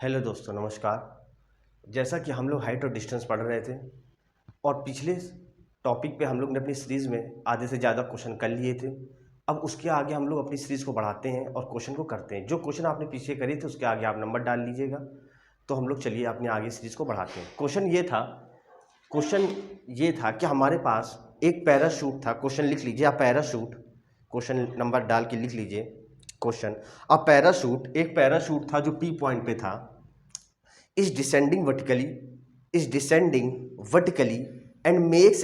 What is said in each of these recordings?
Hello दोस्तों, नमस्कार। जैसा कि हम लोग हाइट और डिस्टेंस पढ़ रहे थे और पिछले टॉपिक पे हम लोग ने अपनी सीरीज़ में आधे से ज़्यादा क्वेश्चन कर लिए थे। अब उसके आगे हम लोग अपनी सीरीज़ को बढ़ाते हैं और क्वेश्चन को करते हैं। जो क्वेश्चन आपने पीछे करे थे उसके आगे आप नंबर डाल लीजिएगा। तो हम लोग चलिए अपने आगे सीरीज़ को बढ़ाते हैं। क्वेश्चन ये था कि हमारे पास एक पैराशूट था। क्वेश्चन लिख लीजिए आप, पैराशूट। क्वेश्चन नंबर डाल के लिख लीजिए क्वेश्चन। अब एक पैराशूट था जो पी पॉइंट पे था, is descending vertically and makes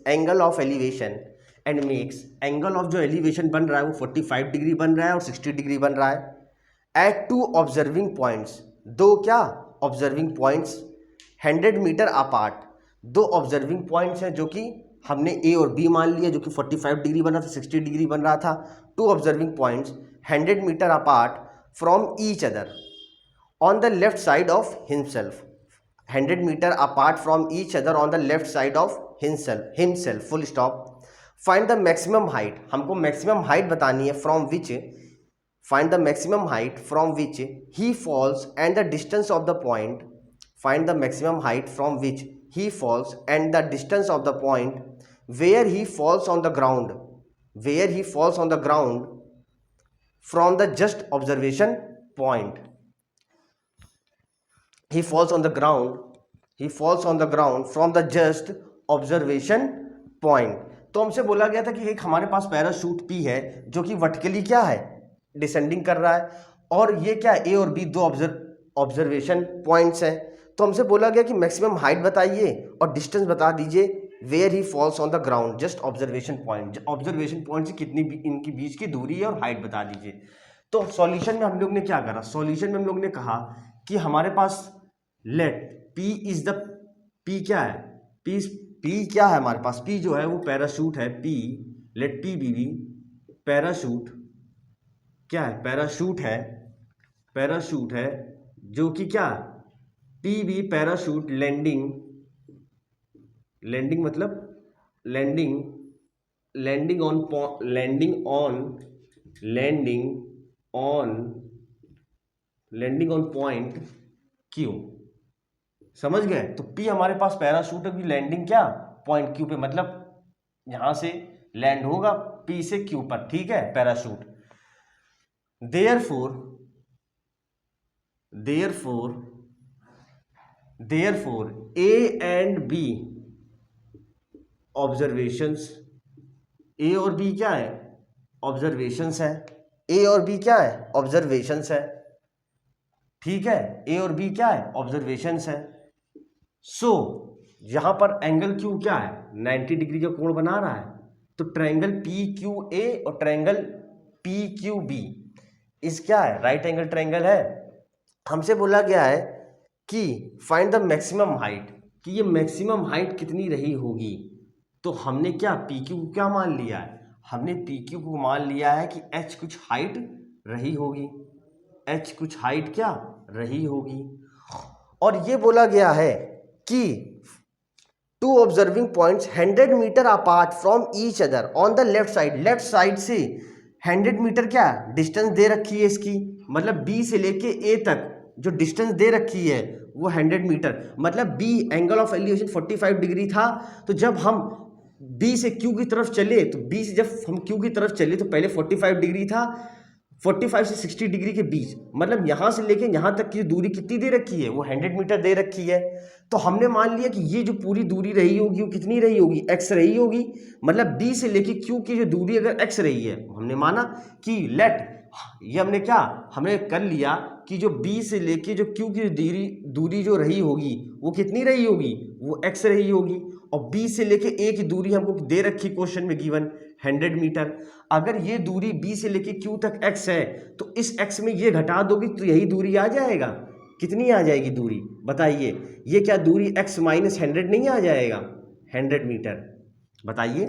angle of elevation and makes angle of जो elevation बन रहा है वो 45 डिग्री बन रहा है और 60 डिग्री बन रहा है at two observing points। दो क्या ऑब्जर्विंग पॉइंट्स 100 मीटर अपार्ट। दो ऑब्जर्विंग पॉइंट्स हैं जो कि हमने ए और बी मान लिया, जो कि 45 डिग्री बन रहा था, 60 डिग्री बन रहा था। Two observing points 100 metre apart from each other on the left side of himself, 100 meter apart from each other on the left side of himself, full stop। find the maximum height, हमको maximum height बतानी है from which, find the maximum height from which he falls and the distance of the point, find the maximum height from which he falls and the distance of the point where he falls on the ground, from the just observation point। he falls on the ground from the just observation point। तो हमसे बोला गया था कि एक हमारे पास parachute P है जो कि वर्टिकली क्या है, डिसेंडिंग कर रहा है, और ये क्या ए और बी दो ऑब्जर्वेशन पॉइंट्स हैं। तो हमसे बोला गया कि मैक्सिमम हाइट बताइए और डिस्टेंस बता दीजिए where he falls on the ground, just observation point से कितनी इनकी बीच की दूरी है और हाइट बता दीजिए। तो सॉल्यूशन में हम लोग ने क्या करा, सॉल्यूशन में हम लोग ने कहा कि हमारे पास let P is the, P क्या है, पी क्या है हमारे पास, पी जो है वो पैराशूट है। P let P B parachute क्या है, पैराशूट है जो कि क्या, पी बी पैराशूट लैंडिंग मतलब लैंडिंग ऑन पॉइंट क्यू। समझ गए? तो P हमारे पास पैराशूट है, लैंडिंग क्या, पॉइंट Q पे, मतलब यहां से लैंड होगा P से Q पर, ठीक है, parachute. Therefore A and B observations, A और B क्या है, ऑब्जर्वेशंस है, ठीक है, ए और बी क्या है, ऑब्जर्वेशंस है। सो यहां पर एंगल क्यू क्या है, 90 डिग्री का कोण बना रहा है। तो ट्रायंगल पी क्यू ए और ट्रायंगल पी क्यू बी इस क्या है, राइट एंगल ट्रायंगल है। हमसे बोला गया है कि फाइंड द मैक्सिमम हाइट, कि ये मैक्सिमम हाइट कितनी रही होगी। तो हमने क्या पी क्यू को क्या मान लिया है, हमने पी क्यू को मान लिया है कि एच कुछ हाइट रही होगी, क्या रही होगी। और ये बोला गया है कि two observing points 100 metre apart from each other on the left side से 100 मीटर क्या डिस्टेंस दे रखी है इसकी, मतलब बी से लेके ए तक जो डिस्टेंस दे रखी है वो 100 मीटर, मतलब B angle of elevation 45 degree था। तो जब हम बी से क्यू की तरफ चले, तो बी से जब हम क्यू की तरफ चले तो पहले 45 डिग्री था, 45 से 60 डिग्री के बीच, मतलब यहाँ से लेके यहाँ तक की दूरी कितनी दे रखी है, वो 100 मीटर दे रखी है। तो हमने मान लिया कि ये जो पूरी दूरी रही होगी वो कितनी रही होगी, x रही होगी, मतलब b से लेके q की जो दूरी अगर x रही है, हमने माना कि लेट, ये हमने कर लिया कि जो b से लेके जो q की दूरी जो रही होगी वो कितनी रही होगी, वो x रही होगी। और b से लेके a की दूरी हमको दे रखी क्वेश्चन में गिवन 100 मीटर। अगर ये दूरी b से लेके q तक x है तो इस x में ये घटा दोगे तो यही दूरी आ जाएगा। कितनी आ जाएगी दूरी बताइए, ये क्या दूरी x माइनस 100 नहीं आ जाएगा, 100 मीटर। बताइए,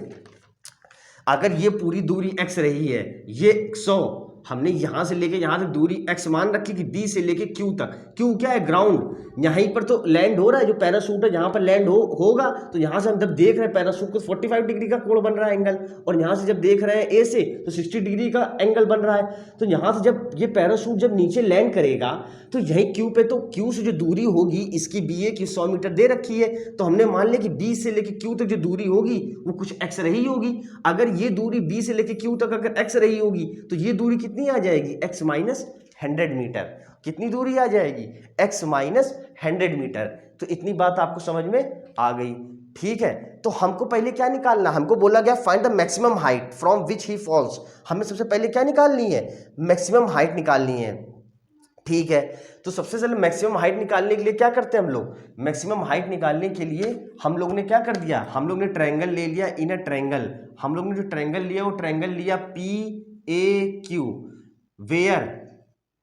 अगर ये पूरी दूरी x रही है, ये 100 हमने यहाँ से लेके यहाँ तक दूरी x मान रखी कि B से लेके Q तक। Q क्या है? ग्राउंड। यहीं पर तो लैंड हो रहा है, जो पैराशूट है जहाँ पर लैंड होगा, तो यहाँ से हम जब देख रहे हैं पैराशूट को 45 डिग्री का कोण बन रहा है एंगल, और यहाँ से जब देख रहे हैं A से तो 60 डिग्री का एंगल बन रहा है। तो यहाँ से जब ये पैराशूट जब नीचे लैंड करेगा तो यहीं Q पे, तो Q से जो दूरी होगी इसकी BA की 100 मीटर दे रखी है, तो हमने मान लिया कि B से लेके Q तक जो दूरी होगी वो कुछ x रही होगी। अगर ये दूरी B से लेके Q तक अगर x रही होगी तो ये दूरी कितनी आ जाएगी? x minus 100 metre. कितनी दूरी आ जाएगी? x minus 100 metre. तो इतनी बात आपको समझ में आ गई, ठीक है। तो हमको पहले क्या निकालना? हमको बोला गया find the maximum height from which he falls. हमें सबसे पहले क्या निकालनी है? मैक्सिमम हाइट निकालनी है, ठीक है। तो सबसे पहले मैक्सिमम हाइट निकालने के लिए क्या करते हैं हम लोग? मैक्सिमम हाइट निकालने के लिए हम लोग ने क्या कर दिया? हम लोग ने ट्रायंगल ले लिया, इन अ ट्रायंगल। हम लोग ने जो ट्रायंगल लिया वो ट्रायंगल लिया PAQ। वेयर,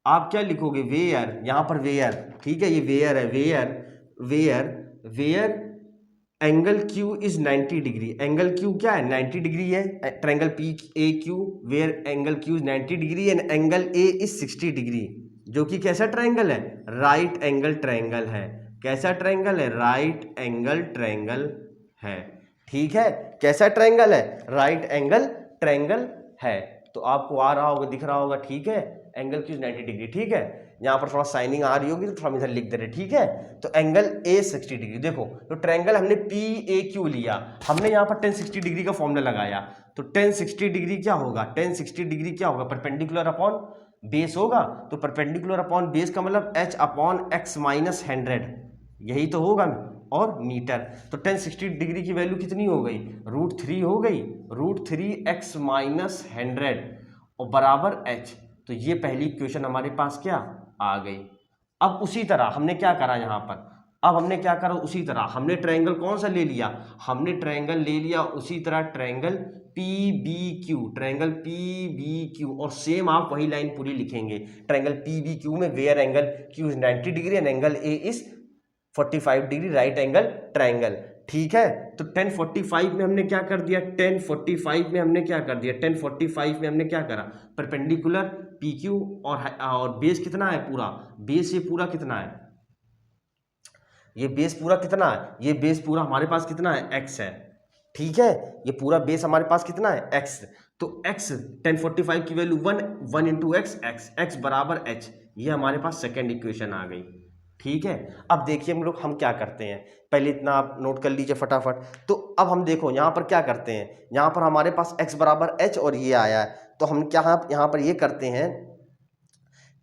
आप क्या लिखोगे? वेयर, यहाँ पर वेयर, ठीक है, ये वेयर है, where angle Q is 90 degree. Angle Q क्या है? 90 डिग्री है। Triangle PAQ where angle Q is 90 degree and angle A is 60 degree, जो कि कैसा ट्रायंगल है? राइट एंगल ट्रायंगल है। कैसा ट्रायंगल है? राइट एंगल ट्रायंगल है, ठीक है। कैसा ट्रायंगल है? राइट एंगल ट्रायंगल है। तो आपको आ रहा होगा, दिख रहा होगा, ठीक है। एंगल Q 90 डिग्री, ठीक है। यहाँ पर थोड़ा साइनिंग आ रही होगी तो थोड़ा इधर लिख दे रहे, ठीक है। तो एंगल A 60 डिग्री। देखो तो ट्रायंगल हमने PAQ लिया, हमने यहाँ पर 1060 डिग्री का फॉर्मूला लगाया। तो 1060 डिग्री क्या होगा? 1060 डिग्री क्या होगा? परपेंडिकुलर अपॉन बेस होगा। तो परपेंडिकुलर अपॉन बेस का मतलब h अपॉन x माइनस 100, यही तो होगा, और मीटर। तो 1060 डिग्री की वैल्यू कितनी हो गई? √3 हो गई, √3x माइनस 100 और बराबर h। तो ये पहली इक्वेशन हमारे पास क्या आ गई। अब उसी तरह हमने क्या करा यहाँ पर? अब हमने क्या करा? उसी तरह हमने ट्रायंगल कौन सा ले लिया? हमने ट्रायंगल ले लिया उसी तरह ट्रायंगल PBQ, ट्रायंगल PBQ, और सेम आप वही लाइन पूरी लिखेंगे। ट्रायंगल PBQ में where angle Q is 90 degree and angle A is 45 degree, right angle triangle, ठीक है। तो 1045 में हमने क्या कर दिया? 1045 में हमने क्या कर दिया? 1045 में हमने क्या करा? परपेंडिकुलर PQ और बेस कितना है? पूरा बेस, ये पूरा कितना है? ये बेस पूरा कितना है? ये बेस पूरा हमारे पास कितना है? x है, ठीक है। ये पूरा बेस हमारे पास कितना है? x। तो x 1045 की वैल्यू 1 इंटू x बराबर h। ये हमारे पास सेकेंड इक्वेशन आ गई, ठीक है। अब देखिए हम क्या करते हैं, पहले इतना आप नोट कर लीजिए फटाफट। तो अब हम देखो यहाँ पर क्या करते हैं, यहाँ पर हमारे पास x बराबर h और ये आया है, तो हम क्या यहाँ पर ये करते हैं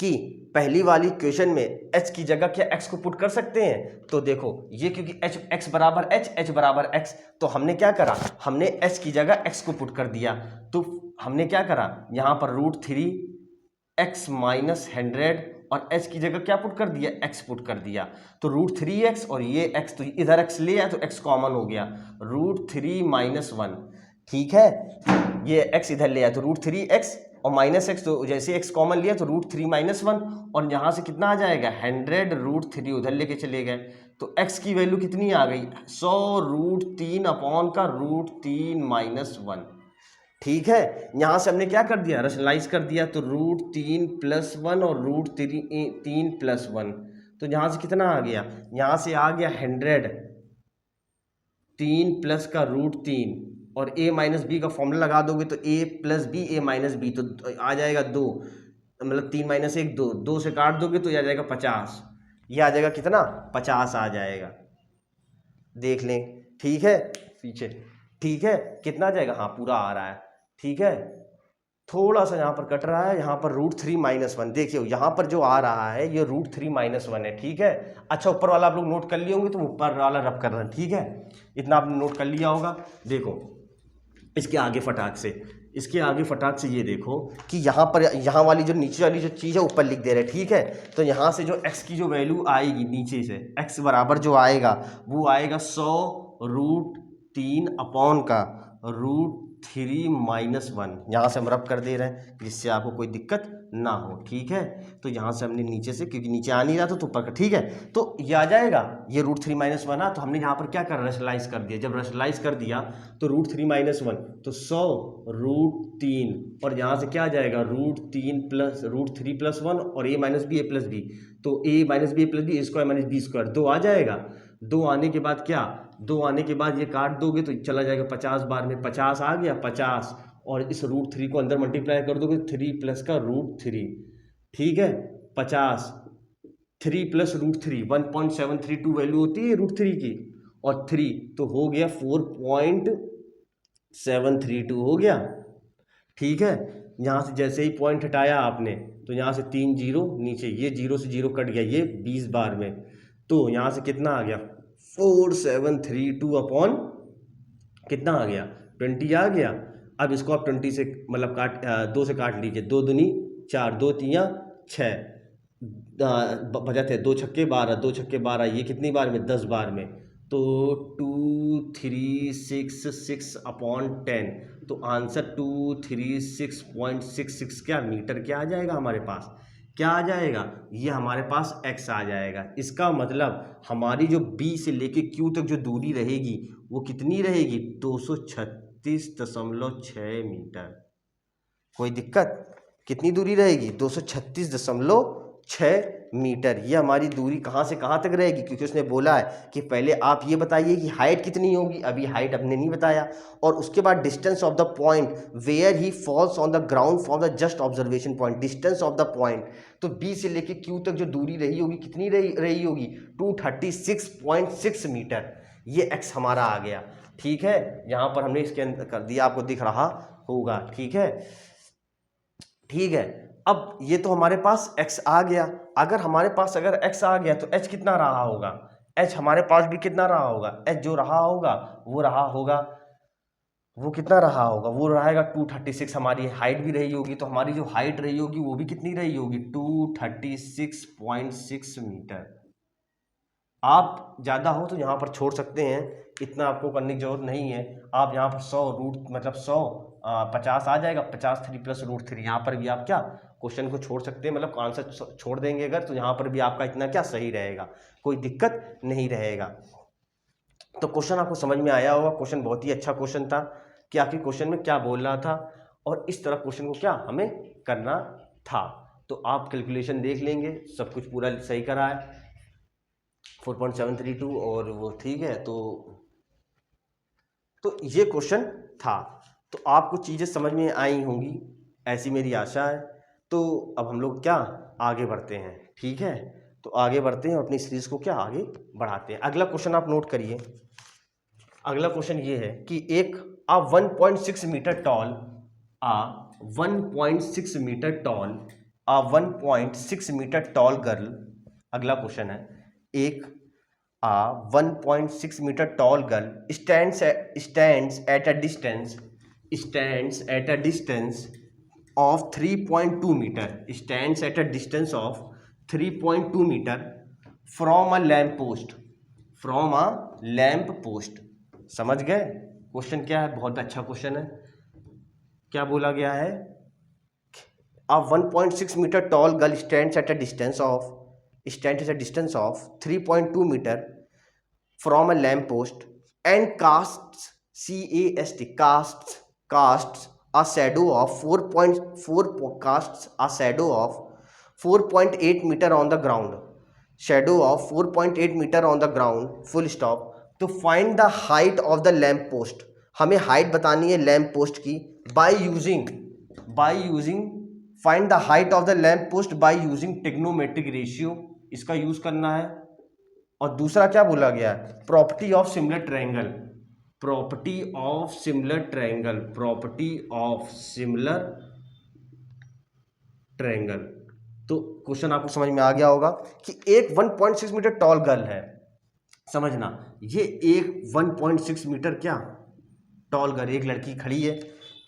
कि पहली वाली इक्वेशन में h की जगह क्या x को पुट कर सकते हैं। तो देखो ये क्योंकि x बराबर h बराबर x, तो हमने क्या करा? हमने h की जगह x को पुट कर दिया। तो हमने क्या करा? यहाँ पर √3x माइनस 100 और h की जगह क्या पुट कर दिया? x पुट कर दिया। तो √3x और ये x, तो इधर x ले आया तो x कॉमन हो गया, √3 माइनस 1, ठीक है। ये x इधर ले आया तो √3x और माइनस x, तो जैसे x कॉमन लिया तो √3 माइनस 1, और यहाँ से कितना आ जाएगा? 100 √3 उधर लेके चले गए, तो x की वैल्यू कितनी आ गई? 100 √3 अपॉन का √3 माइनस 1, ठीक है। यहाँ से हमने क्या कर दिया? रैशनलाइज कर दिया, तो √3 प्लस 1 और √3 प्लस 1, तो यहाँ से कितना आ गया? यहाँ से आ गया 100, 3 प्लस का √3 और a माइनस बी का फॉर्मूला लगा दोगे तो a plus b, a minus b, तो आ जाएगा 2, मतलब 3 माइनस 1 2, 2 से काट दोगे तो ये आ जाएगा 50। ये आ जाएगा कितना? 50 आ जाएगा, देख लें, ठीक है। पीछे, ठीक है, कितना आ जाएगा? हाँ पूरा आ रहा है, ठीक है। थोड़ा सा यहाँ पर कट रहा है, यहाँ पर √3 माइनस 1, देखिए यहाँ पर जो आ रहा है ये √3 माइनस 1 है, ठीक है। अच्छा ऊपर वाला आप लोग नोट कर लिए होंगे तो ऊपर वाला रब कर रहे हैं, ठीक है। इतना आपने नोट कर लिया होगा। देखो इसके आगे फटाक से, इसके आगे फटाक से ये देखो कि यहाँ पर, यहाँ वाली जो नीचे वाली जो चीज़ है ऊपर लिख दे रहे हैं, ठीक है। तो यहाँ से जो x की जो वैल्यू आएगी नीचे से, x बराबर जो आएगा वो आएगा 100 √3 अपॉन का 3-1 यहाँ से हम रब कर दे रहे हैं जिससे आपको कोई दिक्कत ना हो, ठीक है। तो यहाँ से हमने नीचे से, क्योंकि नीचे आ नहीं रहा तो ऊपर का, ठीक है। तो ये आ जाएगा, ये √3-1 आ, तो हमने यहाँ पर क्या कर रैशनलाइज कर दिया। जब रैशनलाइज कर दिया तो √3-1 तो 100 √3, और यहाँ से क्या आ जाएगा √3 प्लस √3+1 और a minus b a plus b, तो a minus b a plus b, A² minus B², 2 आ जाएगा। 2 आने के बाद क्या, 2 आने के बाद ये काट दोगे तो चला जाएगा 50 बार में, 50 आ गया 50, और इस √3 को अंदर मल्टीप्लाई कर दोगे 3 प्लस का √3, ठीक है। 50 3 प्लस √3 1.732 वैल्यू होती है √3 की, और 3 तो हो गया 4.732 हो गया, ठीक है। यहाँ से जैसे ही पॉइंट हटाया आपने तो यहाँ से 3 जीरो नीचे, ये 0 से 0 कट गया, ये 20 बार में, तो यहाँ से कितना आ गया 4732 अपॉन कितना आ गया 20 आ गया। अब इसको आप 20 से मतलब 2 से काट लीजिए, 2 दूनी 4, 2 तियाँ 6, बजाते 2 छक्के 12, 2 छक्के 12, ये कितनी बार में 10 बार में, तो 2366 अपॉन 10, तो आंसर 236.66 क्या मीटर क्या आ जाएगा हमारे पास, क्या आ जाएगा, ये हमारे पास x आ जाएगा। इसका मतलब हमारी जो B से लेके Q तक जो दूरी रहेगी वो कितनी रहेगी 236.6 मीटर। कोई दिक्कत, कितनी दूरी रहेगी 236.6 मीटर। ये हमारी दूरी कहाँ से कहाँ तक रहेगी, क्योंकि उसने बोला है कि पहले आप ये बताइए कि हाइट कितनी होगी, अभी हाइट हमने नहीं बताया, और उसके बाद distance of the point where he falls on the ground from the just observation point, distance of the point. तो बी से लेके क्यू तक जो दूरी रही होगी कितनी रही होगी 236.6 मीटर, ये एक्स हमारा आ गया, ठीक है। यहाँ पर हमने इसके अंदर कर दिया, आपको दिख रहा होगा, ठीक है, ठीक है। अब ये तो हमारे पास x आ गया, अगर हमारे पास अगर x आ गया तो h कितना रहा होगा, h हमारे पास भी कितना रहा होगा, h जो रहा होगा वो कितना रहा होगा, वो रहेगा 236। हमारी हाइट भी रही होगी, तो हमारी जो हाइट रही होगी वो भी कितनी रही होगी 236.6 मीटर। आप ज़्यादा हो तो यहाँ पर छोड़ सकते हैं, इतना आपको करने की जरूरत नहीं है। आप यहाँ पर 100 रूट मतलब 50 आ जाएगा, 50 3 प्लस √3, यहाँ पर भी आप क्या क्वेश्चन को छोड़ सकते हैं, मतलब आंसर छोड़ देंगे अगर, तो यहाँ पर भी आपका इतना क्या सही रहेगा, कोई दिक्कत नहीं रहेगा। तो क्वेश्चन आपको समझ में आया होगा, क्वेश्चन बहुत ही अच्छा क्वेश्चन था कि आखिर क्वेश्चन में क्या बोल रहा था, और इस तरह क्वेश्चन को क्या हमें करना था। तो आप कैलकुलेशन देख लेंगे, सब कुछ पूरा सही करा है 4.732, और वो ठीक है। तो ये क्वेश्चन था, तो आपको चीज़ें समझ में आई होंगी, ऐसी मेरी आशा है। तो अब हम लोग क्या आगे बढ़ते हैं, ठीक है, तो आगे बढ़ते हैं और अपनी सीरीज को क्या आगे बढ़ाते हैं। अगला क्वेश्चन आप नोट करिए, अगला क्वेश्चन ये है कि एक 1.6 metre tall 1.6 metre tall girl, अगला क्वेश्चन है, एक 1.6 metre tall girl stands at a distance of 3.2 meter, stands at a distance of 3.2 meter from a lamp post। समझ गए क्वेश्चन क्या है, बहुत अच्छा क्वेश्चन है। क्या बोला गया है, a 1.6 meter tall girl stands at a distance of 3.2 meter from a lamp post and casts a shadow of 4.8 meter on the ground, full stop। तो find the height of the lamp post, हमें height बतानी है lamp post की by using find the height of the lamp post by using trigonometric ratio, इसका use करना है। और दूसरा क्या बोला गया है, प्रॉपर्टी ऑफ सिमिलर ट्रायंगल। तो क्वेश्चन आपको समझ में आ गया होगा कि एक 1.6 मीटर टॉल गर्ल है, समझना, ये एक 1.6 मीटर क्या टॉल गर्ल, एक लड़की खड़ी है,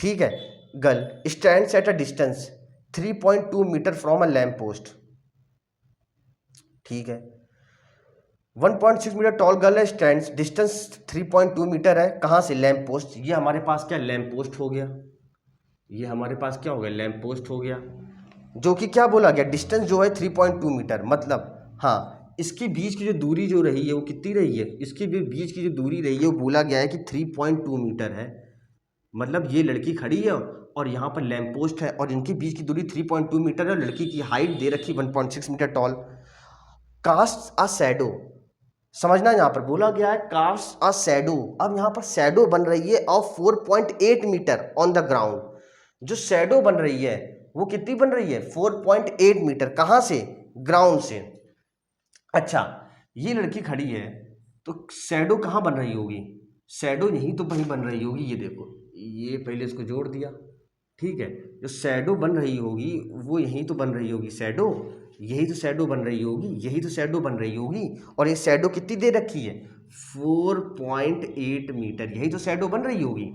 ठीक है, girl stands at a distance 3.2 metre from a lamp post, ठीक है, 1.6 मीटर टॉल गर्ल है, स्टैंड्स, डिस्टेंस 3.2 मीटर है, कहाँ से? Lamp post. ये हमारे पास क्या लैंप पोस्ट हो गया, ये हमारे पास क्या हो गया लैंप पोस्ट हो गया, जो कि क्या बोला गया डिस्टेंस जो है 3.2 मीटर, मतलब हाँ इसके बीच की जो दूरी जो रही है वो कितनी रही है, इसके बीच की जो दूरी रही है वो बोला गया है कि 3.2 मीटर है। मतलब ये लड़की खड़ी है और यहाँ पर लैंप पोस्ट है और इनके बीच की दूरी 3.2 मीटर है और लड़की की हाइट दे रखी 1.6 metre tall. Cast a shadow, समझना यहाँ पर बोला गया है कास्ट अ शैडो। अब यहाँ पर शैडो बन रही है of 4.8 metre on the ground. जो शैडो बन रही है वो कितनी बन रही है 4.8 मीटर, कहाँ से? ग्राउंड से। अच्छा ये लड़की खड़ी है तो शैडो कहाँ बन रही होगी, शैडो यहीं तो वहीं बन रही होगी, ये देखो ये पहले इसको जोड़ दिया, ठीक है, जो शैडो बन रही होगी वो यहीं तो बन रही होगी शैडो, यही तो शैडो बन रही होगी, यही तो शैडो बन रही होगी। और ये शैडो कितनी दे रखी है 4.8 मीटर, यही तो शैडो बन रही होगी।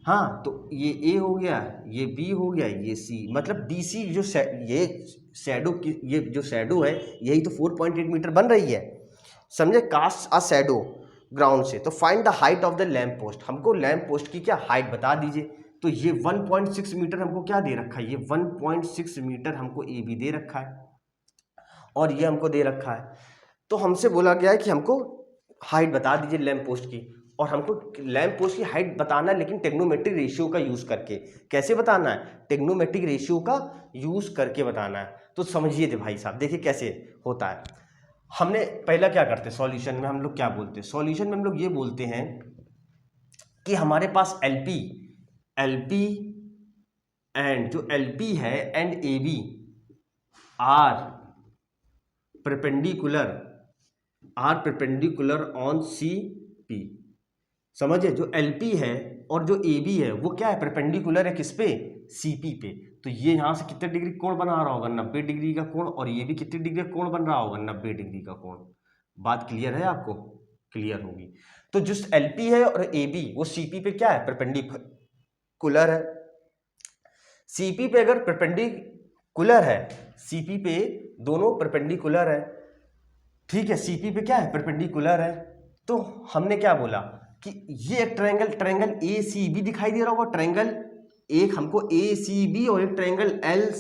हाँ तो ये ए हो गया, ये बी हो गया, ये सी, मतलब बी सी जो ये शैडो की ये जो शैडो है यही तो 4.8 मीटर बन रही है, समझे? कास्ट अ शैडो ग्राउंड से। तो find the height of the lamp post, हमको लैंप पोस्ट की क्या हाइट बता दीजिए। तो ये 1.6 मीटर हमको क्या दे रखा है, ये 1.6 मीटर हमको ए बी दे रखा है और ये हमको दे रखा है। तो हमसे बोला गया है कि हमको हाइट बता दीजिए लैंप पोस्ट की, और हमको लैंप पोस्ट की हाइट बताना है लेकिन टेक्नोमेट्रिक रेशियो का यूज़ करके। कैसे बताना है? टेक्नोमेट्रिक रेशियो का यूज़ करके बताना है। तो समझिए थे भाई साहब, देखिए कैसे होता है। हमने पहला क्या करते हैं सॉल्यूशन में, हम लोग क्या बोलते हैं सॉल्यूशन में, हम लोग ये बोलते हैं कि हमारे पास एलपी एंड जो एलपी है and A B are perpendicular on C P. समझे? जो एलपी है और जो ए बी है वो क्या है परपेंडिकुलर है किस पे, सी पी पे। तो ये यहाँ से कितने डिग्री कोण बना रहा होगा 90 डिग्री का कोण, और ये भी कितने डिग्री का कोण बन रहा होगा 90 डिग्री का कोण। बात क्लियर है आपको? क्लियर होगी। तो जिस एलपी है और ए बी वो सीपी पे क्या है परपेंडिकुलर है। सीपी पे अगर परपेंडिकुलर है, सीपी पे दोनों परपेंडिकुलर है, ठीक है, सीपी पे क्या है परपेंडिकुलर है। तो हमने क्या बोला कि ये एक ट्रायंगल ए सी बी दिखाई दे रहा होगा, ट्रायंगल एक हमको ए सी बी और एक ट्रायंगल एल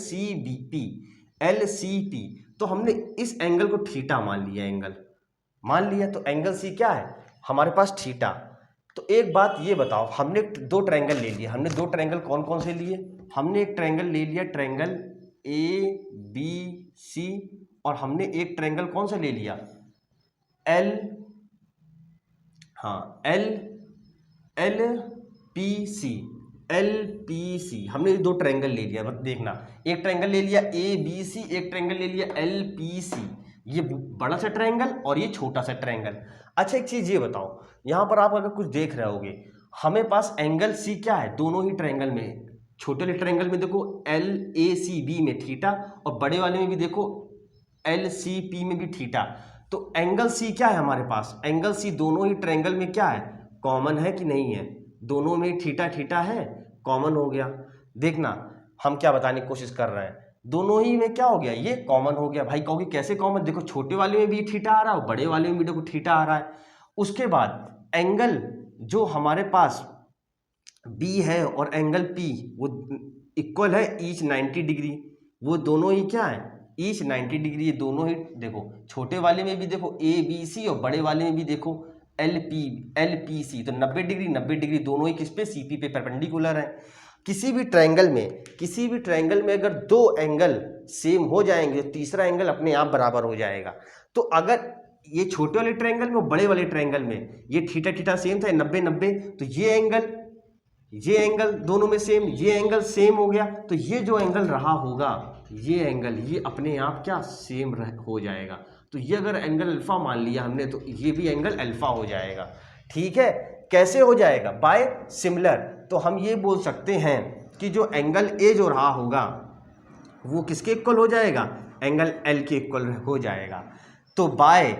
सी पी। तो हमने इस एंगल को थीटा मान लिया, एंगल मान लिया, तो एंगल सी क्या है हमारे पास थीटा। तो एक बात ये बताओ, हमने दो ट्रायंगल ले लिए, हमने दो ट्रायंगल कौन कौन से लिए, हमने एक ट्रायंगल ले लिया ट्रायंगल ए बी सी, और हमने एक ट्रायंगल कौन सा ले लिया एल, हाँ एल पी सी, हमने दो ट्रायंगल ले लिया। बस देखना, एक ट्रायंगल ले लिया ए बी सी, एक ट्रायंगल ले लिया एल पी सी, ये बड़ा सा ट्रायंगल और ये छोटा सा ट्रायंगल। अच्छा एक चीज ये बताओ, यहाँ पर आप अगर कुछ देख रहे होगे, हमें पास एंगल सी क्या है दोनों ही ट्रायंगल में, छोटे वाले ट्रायंगल में देखो एल ए सी बी में थीटा, और बड़े वाले में भी देखो एल सी पी में भी थीटा। तो एंगल सी क्या है हमारे पास, एंगल सी दोनों ही ट्रायंगल में क्या है कॉमन है कि नहीं है, दोनों में थीटा थीटा है, कॉमन हो गया। देखना हम क्या बताने की कोशिश कर रहे हैं, दोनों ही में क्या हो गया ये कॉमन हो गया। भाई कहोगे कैसे कॉमन, देखो छोटे वाले में भी थीटा आ रहा है, बड़े वाले में भी देखो थीटा आ रहा है। उसके बाद एंगल जो हमारे पास बी है और एंगल पी वो इक्वल है ईच 90 डिग्री, वो दोनों ही क्या है ईच 90 डिग्री, ये दोनों ही देखो छोटे वाले में भी देखो ए बी सी और बड़े वाले में भी देखो एल पी सी, तो 90 डिग्री दोनों ही किस पे सी पी पे परपेंडिकुलर है। किसी भी ट्रायंगल में अगर दो एंगल सेम हो जाएंगे तो तीसरा एंगल अपने आप बराबर हो जाएगा। तो अगर ये छोटे वाले ट्रायंगल में और बड़े वाले ट्रायंगल में ये थीटा थीटा सेम था 90, तो ये एंगल दोनों में सेम, ये एंगल सेम हो गया, तो ये जो एंगल रहा होगा ये एंगल ये अपने आप क्या सेम हो जाएगा। तो ये अगर एंगल अल्फा मान लिया हमने तो ये भी एंगल अल्फा हो जाएगा। ठीक है, कैसे हो जाएगा बाय सिमिलर। तो हम ये बोल सकते हैं कि जो एंगल ए जो रहा होगा वो किसके इक्वल हो जाएगा, एंगल एल के इक्वल हो जाएगा। तो बाय,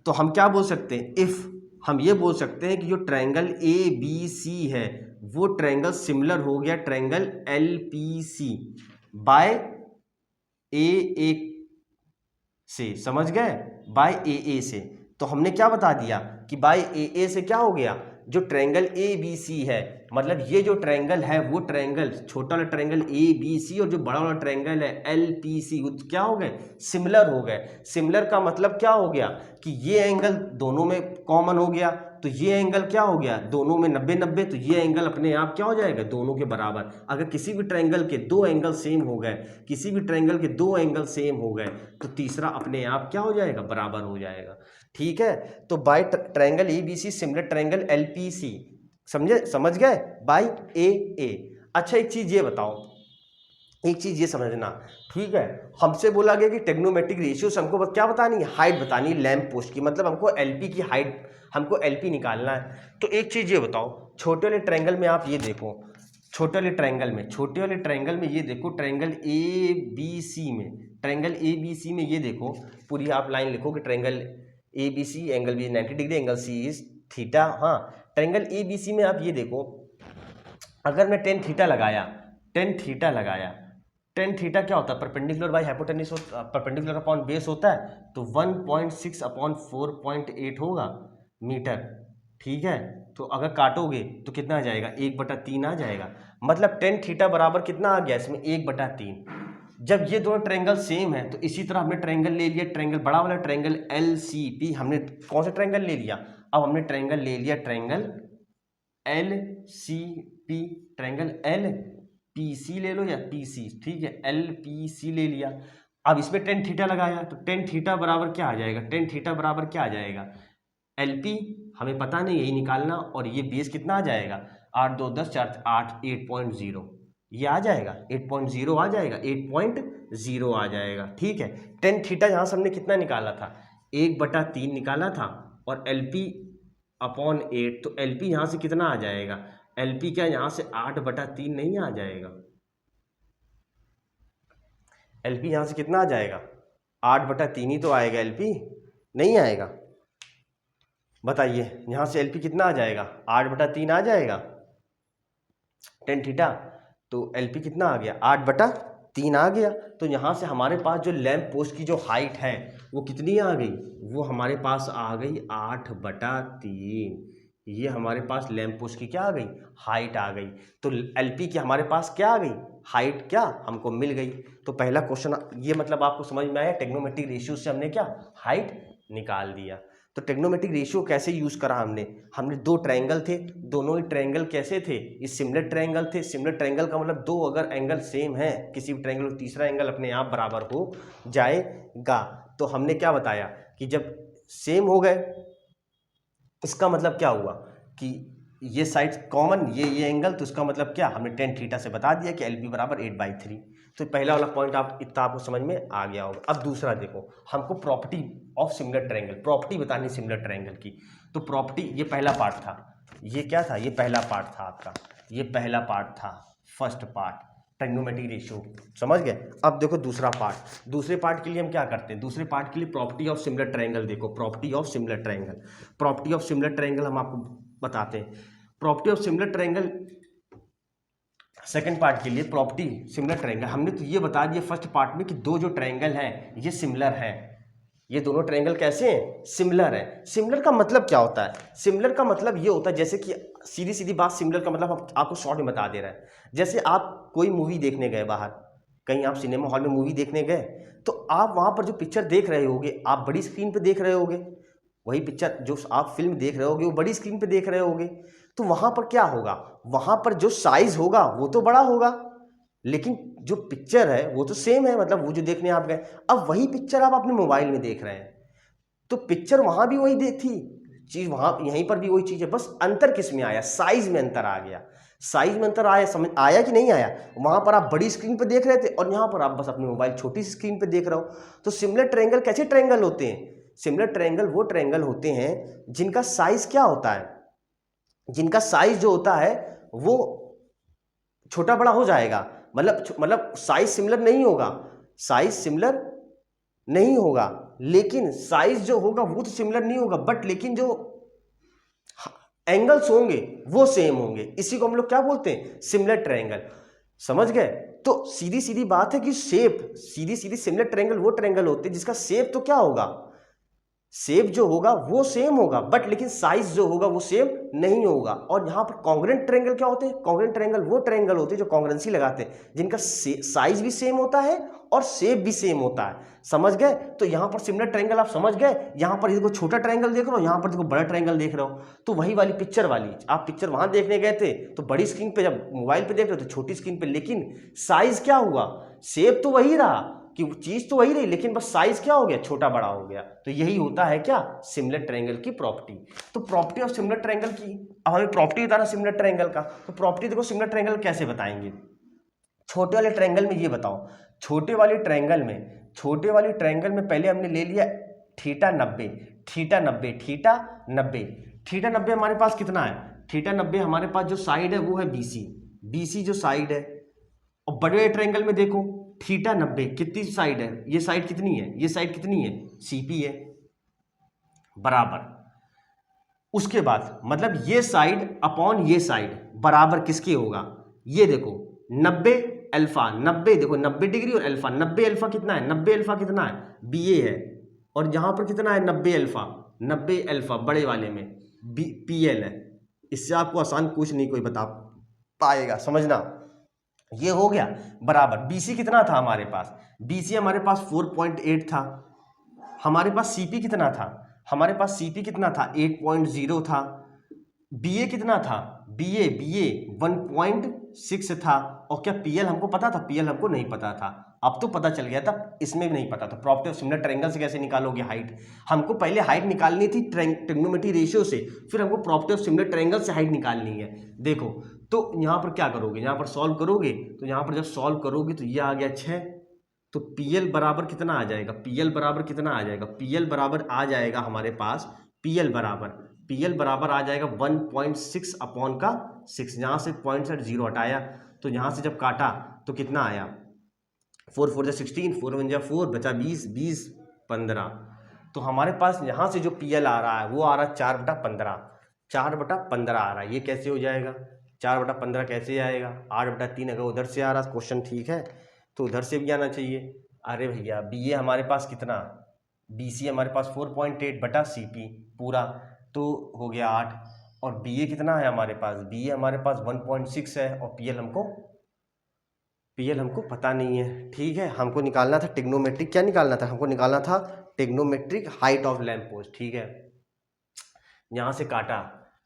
तो हम क्या बोल सकते हैं, इफ हम ये बोल सकते हैं कि जो ट्रायंगल ए बी सी है वो ट्रायंगल सिमिलर हो गया triangle L P C by A से, समझ गए, बाय ए से। तो हमने क्या बता दिया कि बाई ए से क्या हो गया, जो ट्रायंगल ए बी सी है, मतलब ये जो ट्रायंगल है वो ट्रायंगल, छोटा वाला ट्रायंगल ए बी सी और जो बड़ा वाला ट्रायंगल है एल पी सी, वो क्या हो गए, सिमिलर हो गए। सिमिलर का मतलब क्या हो गया कि ये एंगल दोनों में कॉमन हो गया, तो ये एंगल क्या हो गया, दोनों में 90-90, तो ये एंगल अपने आप क्या हो जाएगा, दोनों के बराबर। अगर किसी भी ट्रायंगल के दो एंगल सेम हो गए, किसी भी ट्रायंगल के दो एंगल सेम हो गए, तो तीसरा अपने आप क्या हो जाएगा, बराबर हो जाएगा। ठीक है, तो by triangle A B C similar triangle L P C, समझ गए, बाय ए। अच्छा एक चीज ये बताओ, एक चीज ये समझना, ठीक है, हमसे बोला गया कि टेग्नोमेट्रिक रेशियो से हमको क्या बतानी है, हाइट बतानी है लैंप पोस्ट की, मतलब हमको एलपी की हाइट, हमको एलपी निकालना है। तो एक चीज ये बताओ, छोटे वाले ट्रायंगल में आप ये देखो, छोटे वाले ट्रायंगल में ये देखो, ट्रायंगल ए बी सी में, ट्रायंगल ए बी सी में ये देखो, पूरी आप लाइन लिखो कि triangle A B C, angle B 90 degree, angle C is theta. हाँ, ट्रायंगल ए बी सी में आप ये देखो, अगर मैं टेन थीटा लगाया, टेन थीटा क्या होता है, perpendicular by hypotenuse, perpendicular upon base होता है, तो 1.6 अपॉन 4.8 होगा मीटर। ठीक है, तो अगर काटोगे तो कितना आ जाएगा, 1/3 आ जाएगा, मतलब टेन थीटा बराबर कितना आ गया इसमें, 1/3। जब ये दोनों ट्रायंगल सेम है तो इसी तरह हमने ट्रायंगल ले लिया, ट्रायंगल बड़ा वाला ट्रायंगल एल सी पी, हमने कौन सा ट्रायंगल ले लिया, अब हमने ट्रायंगल ले लिया triangle L C P, triangle L P C ले लो या पी सी, ठीक है, एल पी सी ले लिया। अब इसमें टेन थीटा लगाया, तो टेन थीटा बराबर क्या आ जाएगा, टेन थीटा बराबर क्या आ जाएगा, एल पी हमें पता नहीं, यही निकालना, और ये बेस कितना आ जाएगा, 8 2 10 4 8, 8.0, ये आ जाएगा 8.0 आ जाएगा, 8.0 आ जाएगा। ठीक है, टेन थीटा यहाँ से हमने कितना निकाला था, 1/3 निकाला था, और एल पी अपॉन 8, तो एल पी यहाँ से कितना आ जाएगा, एल पी क्या यहाँ से 8/3 नहीं आ जाएगा, एल पी यहाँ से कितना आ जाएगा, 8/3 ही तो आएगा, एल पी नहीं आएगा, बताइए यहाँ से एल पी कितना आ जाएगा, 8/3 आ जाएगा टेन थीटा, तो एल पी कितना आ गया, 8/3 आ गया। तो यहाँ से हमारे पास जो लैंप पोस्ट की जो हाइट है वो कितनी आ गई, वो हमारे पास आ गई 8/3, ये हमारे पास लैंप पोस्ट की क्या आ गई, हाइट आ गई। तो एलपी की हमारे पास क्या आ गई, हाइट क्या हमको मिल गई। तो पहला क्वेश्चन ये मतलब आपको समझ में आया, टेग्नोमेट्रिक रेशियो से हमने क्या हाइट निकाल दिया। तो टेग्नोमेट्रिक रेशियो कैसे यूज करा हमने दो ट्रायंगल थे, दोनों ही ट्रायंगल कैसे थे, ये सिमिलर ट्रायंगल थे। सिमिलर ट्रायंगल का मतलब दो अगर एंगल सेम है किसी भी ट्रायंगल, तीसरा एंगल अपने आप बराबर हो जाएगा। तो हमने क्या बताया कि जब सेम हो गए, इसका मतलब क्या हुआ कि ये साइड कॉमन, ये एंगल, तो इसका मतलब क्या, हमने टेन थीटा से बता दिया कि एल बी बराबर 8/3। तो पहला वाला पॉइंट आप इतना आपको समझ में आ गया होगा। अब दूसरा देखो, हमको property of similar triangle, property बतानी सिमिलर ट्रायंगल की। तो प्रॉपर्टी, ये पहला पार्ट था, ये क्या था, ये पहला पार्ट था आपका, ये पहला पार्ट था, फर्स्ट पार्ट ट्रिग्नोमेट्रिक रेशियो, समझ गए। अब देखो दूसरा पार्ट, दूसरे पार्ट के लिए हम क्या करते हैं, दूसरे पार्ट के लिए प्रॉपर्टी ऑफ सिमिलर ट्रायंगल देखो, property of similar triangle, property of similar triangle हम आपको बताते हैं। Property of similar triangle second part के लिए, प्रॉपर्टी सिमिलर ट्रायंगल, हमने तो ये बता दिया फर्स्ट पार्ट में कि दो जो ट्रायंगल हैं ये सिमिलर हैं, ये दोनों ट्रायंगल कैसे हैं, सिमिलर है। सिमिलर का मतलब क्या होता है, सिमिलर का मतलब ये होता है, जैसे कि सीधी सीधी बात, सिमिलर का मतलब आपको शॉर्ट में बता दे रहा है। जैसे आप कोई मूवी देखने गए बाहर, कहीं आप सिनेमा हॉल में मूवी देखने गए, तो आप वहाँ पर जो पिक्चर देख रहे होगे, आप बड़ी स्क्रीन पे देख रहे होगे, वही पिक्चर जो आप फिल्म देख रहे होगे वो बड़ी स्क्रीन पे देख रहे होगे। तो वहाँ पर क्या होगा, वहाँ पर जो साइज होगा वो तो बड़ा होगा, लेकिन जो पिक्चर है वो तो सेम है, मतलब वो जो देखने आप गए, अब वही पिक्चर आप अपने मोबाइल में देख रहे हैं, तो पिक्चर वहाँ भी वही थी चीज़, वहाँ यहीं पर भी वही चीज़ है, बस अंतर किस में आया, साइज में अंतर आ गया। साइज में अंतर आया, समझ आया कि नहीं आया। वहाँ पर आप बड़ी स्क्रीन पे देख रहे थे और यहाँ पर आप बस अपने मोबाइल छोटी सी स्क्रीन पे देख रहे हो। तो सिमिलर ट्रायंगल कैसे ट्रायंगल होते हैं, सिमिलर ट्रायंगल वो ट्रायंगल होते हैं जिनका साइज क्या होता है, जिनका साइज जो होता है वो छोटा बड़ा हो जाएगा, मतलब साइज सिमिलर नहीं होगा, साइज सिमिलर नहीं होगा, लेकिन साइज जो होगा वो तो सिमिलर नहीं होगा, बट लेकिन जो एंगल्स होंगे वो सेम होंगे। इसी को हम लोग क्या बोलते हैं, सिमिलर ट्रायंगल, समझ गए। तो सीधी सीधी बात है कि शेप, सीधी सीधी सिमिलर ट्रायंगल वो ट्रायंगल होते हैं जिसका शेप तो क्या होगा, शेप जो होगा वो सेम होगा, बट लेकिन साइज जो होगा वो सेम नहीं होगा। और यहाँ पर कॉन्ग्रुएंट ट्रायंगल क्या होते हैं? कॉन्ग्रुएंट ट्रायंगल वो ट्रायंगल होते हैं जो कॉन्ग्रुएंसी लगाते हैं, जिनका साइज भी सेम होता है और शेप भी सेम होता है। समझ गए? तो यहाँ पर सिमिलर ट्रायंगल आप समझ गए। यहाँ पर देखो छोटा ट्रायंगल देख रहे हो, यहाँ पर देखो बड़ा ट्रायंगल देख रहे हो। तो वही वाली पिक्चर वाली, आप पिक्चर वहां देखने गए थे तो बड़ी स्क्रीन पे, जब मोबाइल पे देख रहे हो तो छोटी स्क्रीन पे, लेकिन साइज क्या हुआ? शेप तो वही रहा, कि चीज तो वही रही, लेकिन बस साइज क्या हो गया? छोटा बड़ा हो गया। तो यही होता है क्या? सिमिलर ट्रायंगल की प्रॉपर्टी। तो प्रॉपर्टी ऑफ सिमिलर ट्रायंगल की, अब हमें प्रॉपर्टी बताना सिमिलर ट्रायंगल का। तो प्रॉपर्टी देखो, सिमिलर ट्रायंगल कैसे बताएंगे? छोटे वाले ट्रायंगल में ये बताओ, छोटे वाले ट्रायंगल में पहले हमने ले लिया थीटा 90, थीटा 90, थीटा 90, थीटा 90 हमारे पास कितना है? थीटा 90 हमारे पास जो साइड है वो है बीसी, बीसी जो साइड है। और बड़े ट्रायंगल में देखो थीटा 90 कितनी साइड है? ये साइड कितनी है? ये साइड कितनी है? सीपी है, बराबर। उसके बाद मतलब ये साइड अपॉन ये साइड बराबर किसके होगा? ये देखो 90 अल्फा, 90 देखो 90 डिग्री और अल्फा, 90 अल्फा कितना है? 90 अल्फा कितना है? बीए है। और यहां पर कितना है? 90 अल्फा, 90 अल्फा बड़े वाले में पीएल है। इससे आपको आसान कुछ नहीं कोई बता पाएगा, समझना। ये हो गया बराबर। बीसी कितना था हमारे पास? बीसी हमारे पास 4.8 था। हमारे पास सीपी कितना था? हमारे पास सीपी कितना था? 8.0 था। बीए कितना था? बीए 1.6 था। और क्या पीएल हमको पता था? पीएल हमको नहीं पता था। अब तो पता चल गया था, इसमें भी नहीं पता था। प्रॉपर्टी ऑफ सिमिलर ट्रायंगल से कैसे निकालोगे हाइट? हमको पहले हाइट निकालनी थी ट्रिग्नोमेट्री रेशियो से, फिर हमको प्रॉपर्टी ऑफ सिमिलर ट्रायंगल से हाइट निकालनी है। देखो तो यहाँ पर क्या करोगे? यहाँ पर सॉल्व करोगे तो यहाँ पर जब सॉल्व करोगे तो ये आ गया 6। तो पीएल बराबर कितना आ जाएगा? पीएल बराबर कितना आ जाएगा? पीएल बराबर आ जाएगा हमारे पास, पीएल बराबर आ जाएगा 1.6 अपॉन का 6। यहाँ से 0.0 हटाया तो यहाँ से जब काटा तो कितना आया? 4 4 16, 4 1 4, बचा 20, 20 15। तो हमारे पास यहाँ से जो पीएल आ रहा है वो आ रहा है 4/15, 4/15 आ रहा है। ये कैसे हो जाएगा? 4/15 कैसे आएगा? 8/3 अगर उधर से आ रहा क्वेश्चन, ठीक है, तो उधर से भी आना चाहिए। अरे भैया बीए हमारे पास कितना? बीसी हमारे पास 4.8 बटा सीपी पूरा, तो हो गया 8। और बीए कितना है हमारे पास? बीए हमारे पास 1.6 है। और पीएल हमको पता नहीं है, ठीक है। हमको निकालना था ट्रिग्नोमेट्रिक, क्या निकालना था? हमको निकालना था trigonometric height of lamp post, ठीक है। यहाँ से काटा,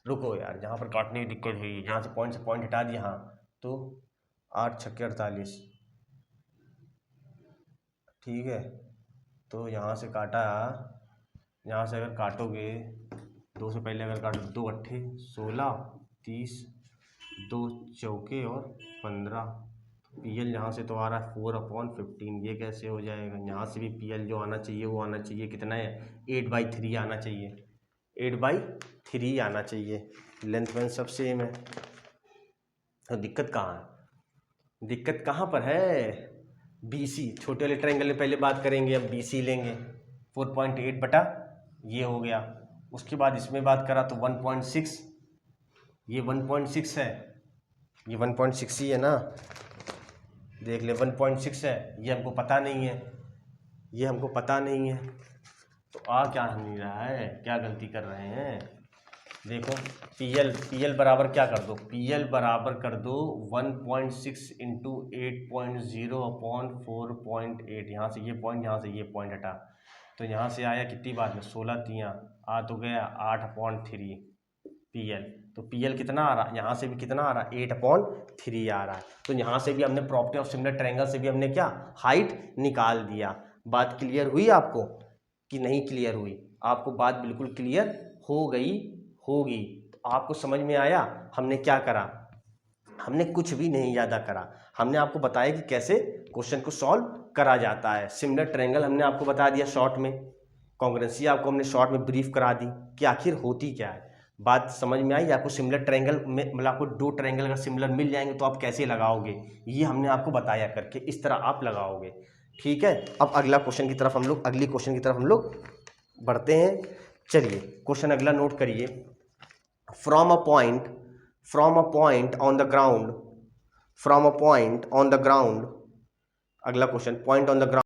रुको यार, यहाँ पर काटने की दिक्कत हुई, यहाँ से पॉइंट हटा दिया। हाँ तो 8 छक्के 48, ठीक है। तो यहाँ से काटा, यहाँ से अगर काटोगे 2 से पहले अगर काटो, 2 अट्ठे 16, 30, 2 चौके और 15। पीएल यहाँ से तो आ रहा है 4/15। ये कैसे हो जाएगा? यहाँ से भी पीएल जो आना चाहिए वो आना चाहिए, कितना है? 8/3 आना चाहिए, 8/3 आना चाहिए। लेंथ वेंथ सब सेम है। तो दिक्कत कहाँ है? दिक्कत कहाँ पर है? बीसी, छोटे वाले ट्रायंगल में पहले बात करेंगे, अब बीसी लेंगे। 4.8 बटा ये हो गया। उसके बाद इसमें बात करा तो 1.6, ये 1.6 है, ये 1.6 ही है ना, देख ले 1.6 है। ये हमको पता नहीं है, ये हमको पता नहीं है। तो आ क्या नहीं रहा है? क्या गलती कर रहे हैं? देखो पीएल बराबर क्या कर दो? पीएल बराबर कर दो 1.6 इंटू 8.0 अपॉन 4.8। यहाँ से ये पॉइंट, यहाँ से ये पॉइंट हटा, तो यहाँ से आया कितनी बार में? 16 तियाँ आ तो गया 8/3 पीएल। तो पीएल कितना आ रहा? यहाँ से भी कितना आ रहा? 8/3 आ रहा है। तो यहाँ से भी हमने प्रॉपर्टी ऑफ सिमिलर ट्रायंगल से भी हमने क्या हाइट निकाल दिया। बात क्लियर हुई आपको कि नहीं क्लियर हुई? आपको बात बिल्कुल क्लियर हो गई होगी। तो आपको समझ में आया हमने क्या करा? हमने कुछ भी नहीं ज़्यादा करा, हमने आपको बताया कि कैसे क्वेश्चन को सॉल्व करा जाता है। सिमिलर ट्रायंगल हमने आपको बता दिया शॉर्ट में, कॉन्ग्रुएंसी आपको हमने शॉर्ट में ब्रीफ करा दी कि आखिर होती क्या है। बात समझ में आई आपको? सिमिलर ट्रायंगल में मतलब आपको 2 ट्रायंगल अगर सिमिलर मिल जाएंगे तो आप कैसे लगाओगे, ये हमने आपको बताया करके, इस तरह आप लगाओगे, ठीक है। अब अगला क्वेश्चन की तरफ हम लोग, अगली क्वेश्चन की तरफ हम लोग बढ़ते हैं। चलिए क्वेश्चन अगला नोट करिए। From a point on the ground, अगला question, point on the ground